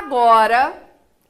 Agora,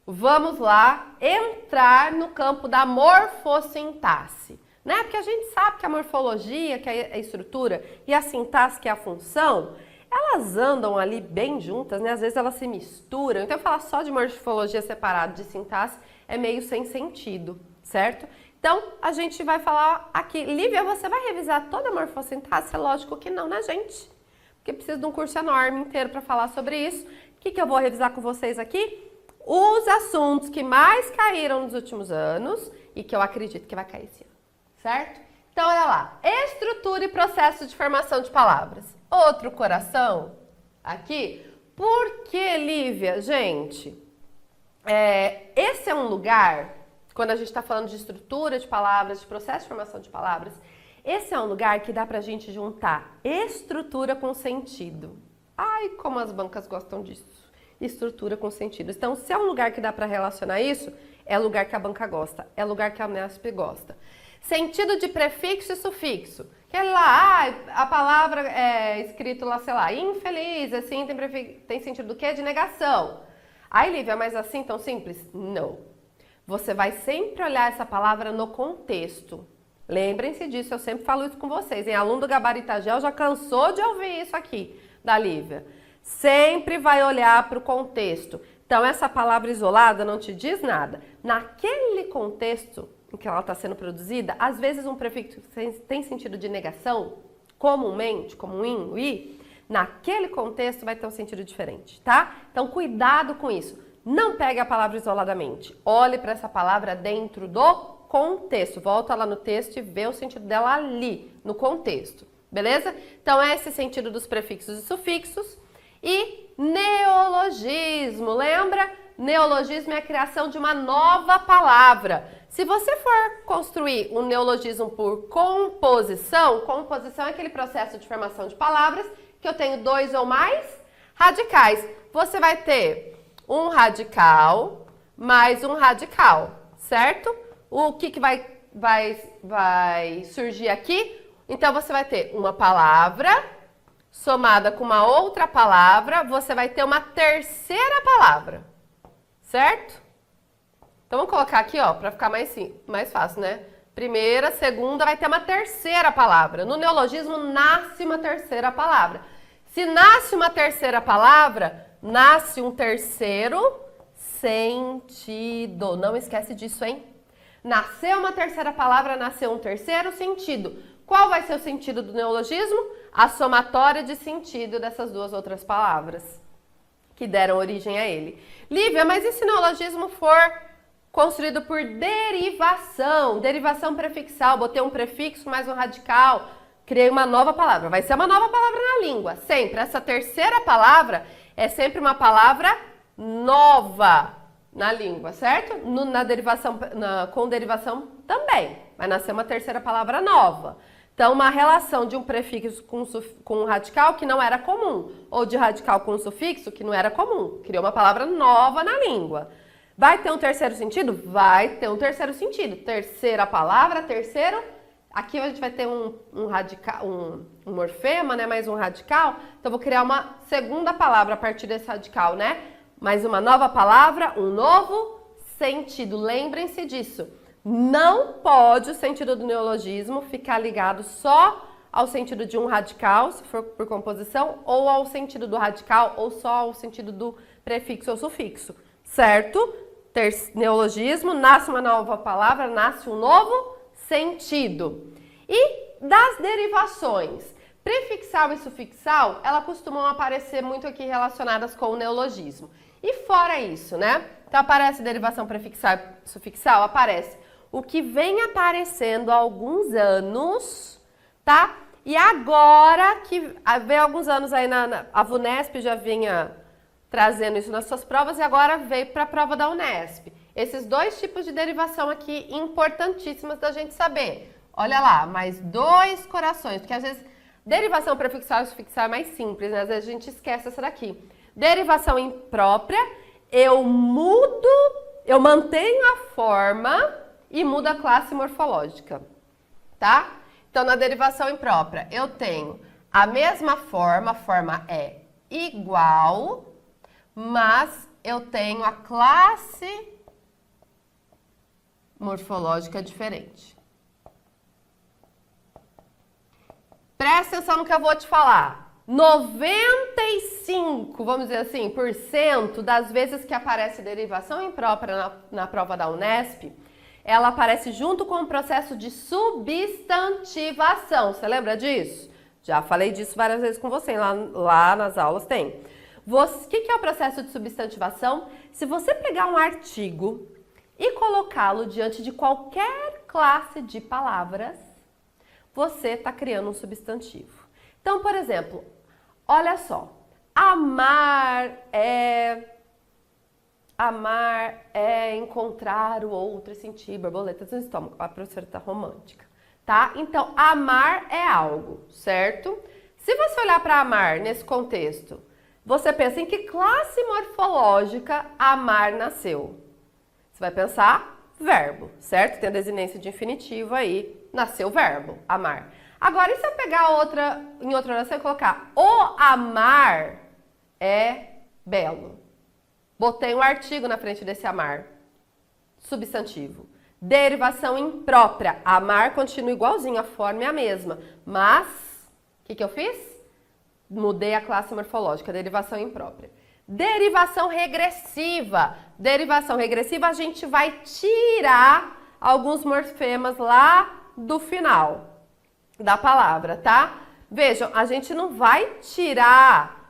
vamos lá entrar no campo da morfossintaxe, né? Porque a gente sabe que a morfologia, que é a estrutura, e a sintaxe, que é a função, elas andam ali bem juntas, né? Às vezes elas se misturam. Então, falar só de morfologia separado de sintaxe é meio sem sentido, certo? Então, a gente vai falar aqui. Lívia, você vai revisar toda a morfossintaxe? É lógico que não, né, gente? Porque precisa de um curso enorme inteiro para falar sobre isso. O que eu vou revisar com vocês aqui? Os assuntos que mais caíram nos últimos anos e que eu acredito que vai cair esse ano, certo? Então, olha lá. Estrutura e processo de formação de palavras. Outro coração aqui. Por que, Lívia? Gente, esse é um lugar, quando a gente está falando de estrutura de palavras, de processo de formação de palavras, esse é um lugar que dá pra gente juntar estrutura com sentido. Ai, como as bancas gostam disso. Estrutura com sentido. Então, se é um lugar que dá pra relacionar isso, é lugar que a banca gosta, é lugar que a Unesp gosta. Sentido de prefixo e sufixo. Que é lá, a palavra é escrito lá, sei lá, infeliz, assim, tem sentido do quê? De negação. Ai, Lívia, mas assim tão simples? Não. Você vai sempre olhar essa palavra no contexto. Lembrem-se disso, eu sempre falo isso com vocês. Em aluno do Gabarita Gel já cansou de ouvir isso aqui, da Lívia. Sempre vai olhar para o contexto. Então, essa palavra isolada não te diz nada. Naquele contexto em que ela está sendo produzida, às vezes um prefixo tem sentido de negação, comumente, como o in, o i, naquele contexto vai ter um sentido diferente, tá? Então, cuidado com isso. Não pegue a palavra isoladamente. Olhe para essa palavra dentro do contexto. Volta lá no texto e vê o sentido dela ali, no contexto. Beleza? Então, é esse sentido dos prefixos e sufixos. E neologismo. Lembra? Neologismo é a criação de uma nova palavra. Se você for construir um neologismo por composição, composição é aquele processo de formação de palavras que eu tenho 2 ou mais radicais. Você vai ter um radical mais um radical, certo? O que vai surgir aqui? Então, você vai ter uma palavra somada com uma outra palavra, você vai ter uma terceira palavra, certo? Então, vamos colocar aqui, ó, para ficar mais fácil, né? Primeira, segunda, vai ter uma terceira palavra. No neologismo, nasce uma terceira palavra. Se nasce uma terceira palavra, nasce um terceiro sentido. Não esquece disso, hein? Nasceu uma terceira palavra, nasceu um terceiro sentido. Qual vai ser o sentido do neologismo? A somatória de sentido dessas duas outras palavras que deram origem a ele. Lívia, mas e se o neologismo for construído por derivação? Derivação prefixal, botei um prefixo mais um radical, criei uma nova palavra. Vai ser uma nova palavra na língua, sempre. Essa terceira palavra é sempre uma palavra nova na língua, certo? Com derivação também vai nascer uma terceira palavra nova. Então, uma relação de um prefixo com um radical que não era comum, ou de radical com um sufixo que não era comum. Criou uma palavra nova na língua. Vai ter um terceiro sentido? Vai ter um terceiro sentido. Terceira palavra, terceiro. Aqui a gente vai ter um morfema, né? Mais um radical. Então, eu vou criar uma segunda palavra a partir desse radical, né? Mais uma nova palavra, um novo sentido. Lembrem-se disso. Não pode o sentido do neologismo ficar ligado só ao sentido de um radical, se for por composição, ou ao sentido do radical, ou só ao sentido do prefixo ou sufixo, certo? Neologismo, nasce uma nova palavra, nasce um novo sentido. E das derivações, prefixal e sufixal, elas costumam aparecer muito aqui relacionadas com o neologismo. E fora isso, né? Então aparece derivação prefixal e sufixal, aparece o que vem aparecendo há alguns anos, tá? E agora que vem alguns anos aí, a Vunesp já vinha trazendo isso nas suas provas e agora veio para a prova da Unesp. Esses dois tipos de derivação aqui importantíssimas da gente saber. Olha lá, mais 2 corações, porque às vezes derivação prefixal e sufixal é mais simples, né? Às vezes a gente esquece essa daqui. Derivação imprópria, eu mantenho a forma e muda a classe morfológica, tá? Então, na derivação imprópria, eu tenho a mesma forma, a forma é igual, mas eu tenho a classe morfológica diferente. Presta atenção no que eu vou te falar. 95, vamos dizer assim, por cento das vezes que aparece derivação imprópria na prova da Unesp, ela aparece junto com o processo de substantivação. Você lembra disso? Já falei disso várias vezes com você, lá nas aulas tem. O que é o processo de substantivação? Se você pegar um artigo e colocá-lo diante de qualquer classe de palavras, você está criando um substantivo. Então, por exemplo, olha só, amar é encontrar o outro e sentir borboletas no estômago. A professora está romântica, tá? Então, amar é algo, certo? Se você olhar para amar nesse contexto, você pensa em que classe morfológica amar nasceu? Você vai pensar verbo, certo? Tem a desinência de infinitivo aí, nasceu o verbo, amar. Agora, e se eu pegar em outra oração e colocar o amar é belo? Botei um artigo na frente desse amar, substantivo. Derivação imprópria, amar continua igualzinho, a forma é a mesma, mas o que eu fiz? Mudei a classe morfológica, derivação imprópria. Derivação regressiva. Derivação regressiva, a gente vai tirar alguns morfemas lá do final da palavra, tá? Vejam, a gente não vai tirar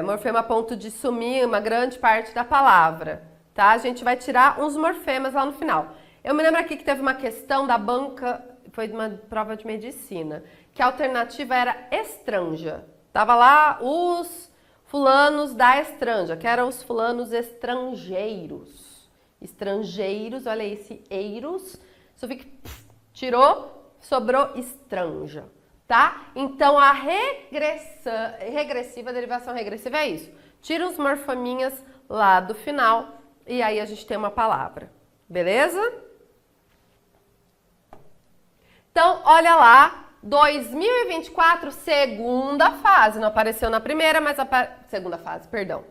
morfema a ponto de sumir uma grande parte da palavra, tá? A gente vai tirar uns morfemas lá no final. Eu me lembro aqui que teve uma questão da banca, foi de uma prova de medicina, que a alternativa era estranja. Tava lá os fulanos da estranja, que eram os fulanos estrangeiros. Estrangeiros, olha esse eiros, isso fica, tirou, sobrou estranja, tá? Então a regressiva, a derivação regressiva é isso. Tira os morfominhas lá do final e aí a gente tem uma palavra, beleza? Então, olha lá. 2024, segunda fase, não apareceu na primeira, mas segunda fase, perdão.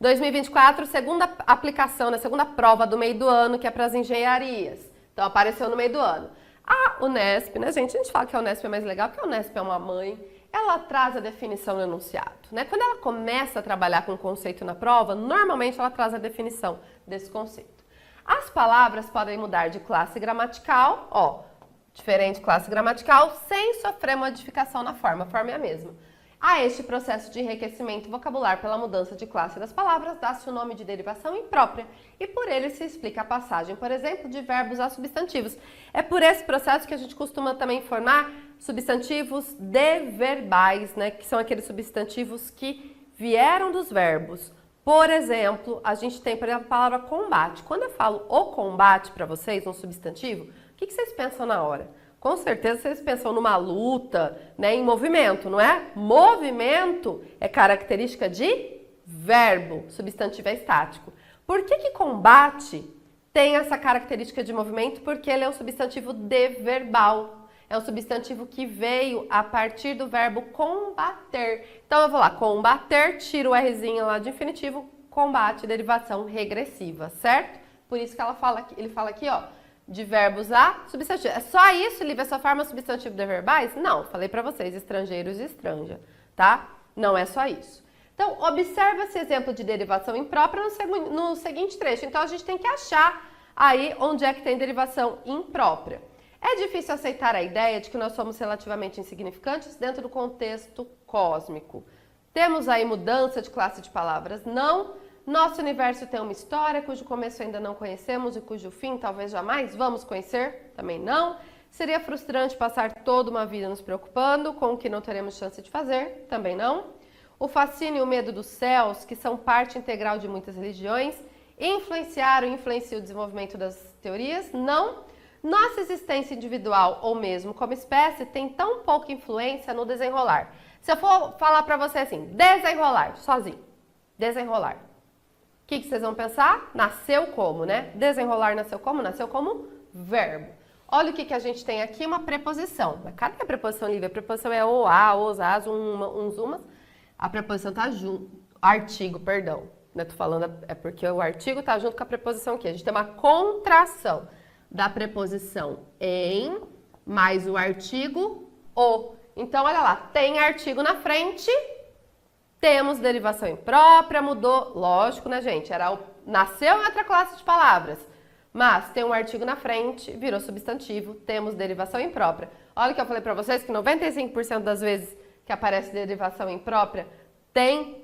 2024, segunda aplicação, na segunda prova do meio do ano, que é para as engenharias. Então, apareceu no meio do ano. A Unesp, né, gente? A gente fala que a Unesp é mais legal, porque a Unesp é uma mãe, ela traz a definição no enunciado, né? Quando ela começa a trabalhar com o conceito na prova, normalmente ela traz a definição desse conceito. As palavras podem mudar de classe gramatical, ó, diferente classe gramatical, sem sofrer modificação na forma, a forma é a mesma. A este processo de enriquecimento vocabular pela mudança de classe das palavras, dá-se o nome de derivação imprópria e por ele se explica a passagem, por exemplo, de verbos a substantivos. É por esse processo que a gente costuma também formar substantivos deverbais, né, que são aqueles substantivos que vieram dos verbos. Por exemplo, a gente tem, por exemplo, a palavra combate. Quando eu falo o combate para vocês, um substantivo, o que vocês pensam na hora? Com certeza vocês pensam numa luta, né, em movimento, não é? Movimento é característica de verbo, substantivo é estático. Por que combate tem essa característica de movimento? Porque ele é um substantivo deverbal. É um substantivo que veio a partir do verbo combater. Então eu vou lá, combater, tiro o Rzinho lá de infinitivo, combate, derivação regressiva, certo? Por isso que ele fala aqui, ó, de verbos a substantivo. É só isso, Lívia? Essa forma substantivo de verbais? Não, falei pra vocês, estrangeiros e estranja, tá? Não é só isso. Então, observa esse exemplo de derivação imprópria no seguinte trecho. Então, a gente tem que achar aí onde é que tem derivação imprópria. É difícil aceitar a ideia de que nós somos relativamente insignificantes dentro do contexto cósmico. Temos aí mudança de classe de palavras? Não. Nosso universo tem uma história cujo começo ainda não conhecemos e cujo fim talvez jamais vamos conhecer? Também não. Seria frustrante passar toda uma vida nos preocupando com o que não teremos chance de fazer? Também não. O fascínio e o medo dos céus, que são parte integral de muitas religiões, influenciaram e influenciam o desenvolvimento das teorias? Não. Nossa existência individual ou mesmo como espécie tem tão pouca influência no desenrolar. Se eu for falar para você assim, desenrolar, sozinho, desenrolar. O que vocês vão pensar? Nasceu como, né? Desenrolar nasceu como? Nasceu como verbo. Olha o que a gente tem aqui, uma preposição. Mas cadê a preposição, Lívia? A preposição é o, a, os, as, uns, umas. A preposição tá junto. Artigo, perdão. né? Tô falando, é porque o artigo tá junto com a preposição aqui. A gente tem uma contração da preposição em mais o artigo o. Então, olha lá, tem artigo na frente, temos derivação imprópria, mudou, lógico, né, gente? Nasceu em outra classe de palavras, mas tem um artigo na frente, virou substantivo, temos derivação imprópria. Olha que eu falei pra vocês que 95% das vezes que aparece derivação imprópria tem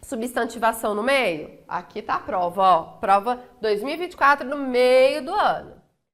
substantivação no meio. Aqui tá a prova, ó, prova 2024 no meio do ano.